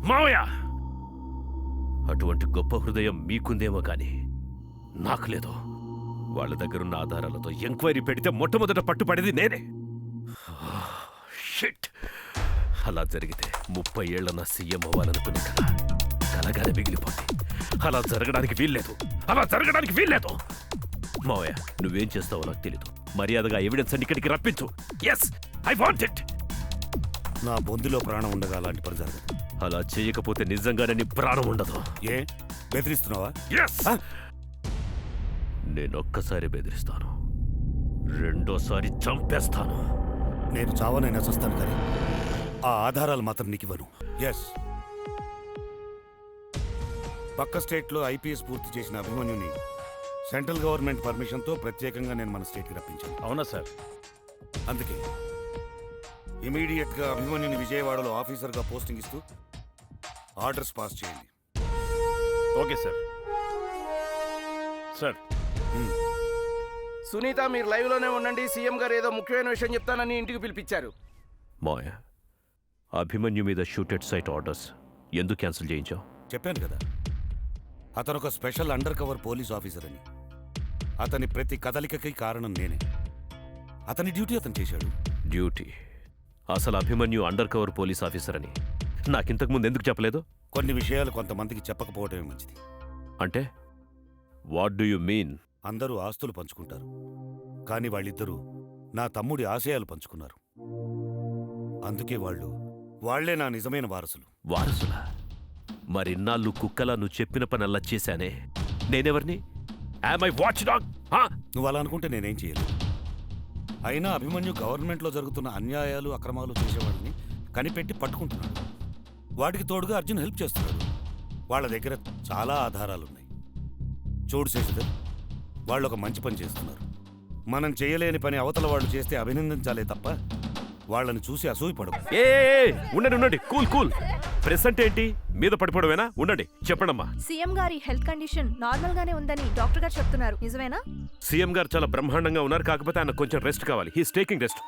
మావయ్య, అటువంటి గొప్ప హృదయం మీకుందేమో కానీ నాకు లేదు. వాళ్ళ దగ్గరున్న ఆధారాలతో ఎంక్వైరీ పెడితే మొట్టమొదట పట్టుపడేది నేనే. షిట్! అలా జరిగితే 30 ఏళ్ల నా సీఎం అవ్వాలనుకునే కదా కలగానే మిగిలిపోద్ది. అలా జరగడానికి వీల్లేదు. మావయ్య, నువ్వేం చేస్తావో నాకు తెలీదు. మర్యాదగా ఎవిడెన్స్ అన్ని ఇక్కడికి రప్పించు. Yes, I want it. నా బొందులో ప్రాణం ఉండగా అలాంటి పని జరగదు. అలా చేయకపోతే నిజంగానే నీ ప్రాణం ఉండదు. ఏ బెదిరిస్తున్నావా? ఎస్, నేనొక్కసారి బెదిరిస్తాను, రెండోసారి చంపేస్తాను. నేను చావనైనా చూస్తాను కానీ ఆ ఆధారాలు మాత్రం నీకు ఇవ్వను. ఎస్, పక్క స్టేట్లో ఐపీఎస్ పూర్తి చేసిన అభిమన్యుని సెంట్రల్ గవర్నమెంట్ పర్మిషన్తో ప్రత్యేకంగా నేను మన స్టేట్కి రప్పించాను. అవునా సార్? అందుకే ఇమీడియట్గా అభిమన్యుని విజయవాడలో ఆఫీసర్గా పోస్టింగ్ ఇస్తూ ఆర్డర్స్ పాస్ చేయండి. Okay sir. సార్, సునీత, మీరు లైవ్ లోనే ఉండండి. సీఎం గారు ఏదో ముఖ్యమైన విషయం చెప్తానని ఇంటికి పిలిపించారు. మావయ్య, అభిమన్యు మీద షూటెడ్ సైట్ ఆర్డర్స్ ఎందుకు క్యాన్సిల్ చేయించావు? చెప్పాను కదా, అతను ఒక special under cover police officer అని. అతని ప్రతి కదలికకి కారణం నేనే. అతని డ్యూటీ అతను చేశాడు. డ్యూటీ? అసలు Abhimanyu under cover police officer అని నాకింతకు ముందు ఎందుకు చెప్పలేదు? కొన్ని విషయాలు కొంతమందికి చెప్పకపోవటమే మంచిది. అంటే వాట్ డూ యు మీన్? అందరూ ఆస్తులు పంచుకుంటారు, కానీ వాళ్ళిద్దరూ నా తమ్ముడి ఆశయాలు పంచుకున్నారు. అందుకే వాళ్లే నా నిజమైన వారసులు. వారసులా? మరిన్నాళ్ళు కుక్కలా నువ్వు చెప్పిన పనల్లా చేశానే, నేనెవరిని? Am I watch dog? నువ్వు అలా అనుకుంటే నేనేం చేయలేదు. అయినా అభిమన్యు గవర్నమెంట్లో జరుగుతున్న అన్యాయాలు అక్రమాలు చేసేవాడిని కనిపెట్టి పట్టుకుంటున్నాడు. వాటికి తోడుగా అర్జున్ హెల్ప్ చేస్తున్నాడు. వాళ్ళ దగ్గర చాలా ఆధారాలున్నాయి. చూడు శశిధర్, వాళ్ళు ఒక మంచి పని చేస్తున్నారు. మనం చేయలేని పని అవతల వాళ్ళు చేస్తే అభినందించాలే తప్ప వాళ్ళని చూసి అసూయపడదు. ఉండండి, కూల్. ప్రెసెంట్ ఏంటి? మీద పడిపోవడమేనా? ఉండండి, చెప్పండమ్మా. సీఎం గారి హెల్త్ కండిషన్ నార్మల్ గానే ఉందని డాక్టర్ గారు చెప్తున్నారు, నిజమేనా? సీఎం గారు చాలా బ్రహ్మాండంగా ఉన్నారు, కాకపోతే ఆయన కొంచెం రెస్ట్ కావాలి. He's taking rest.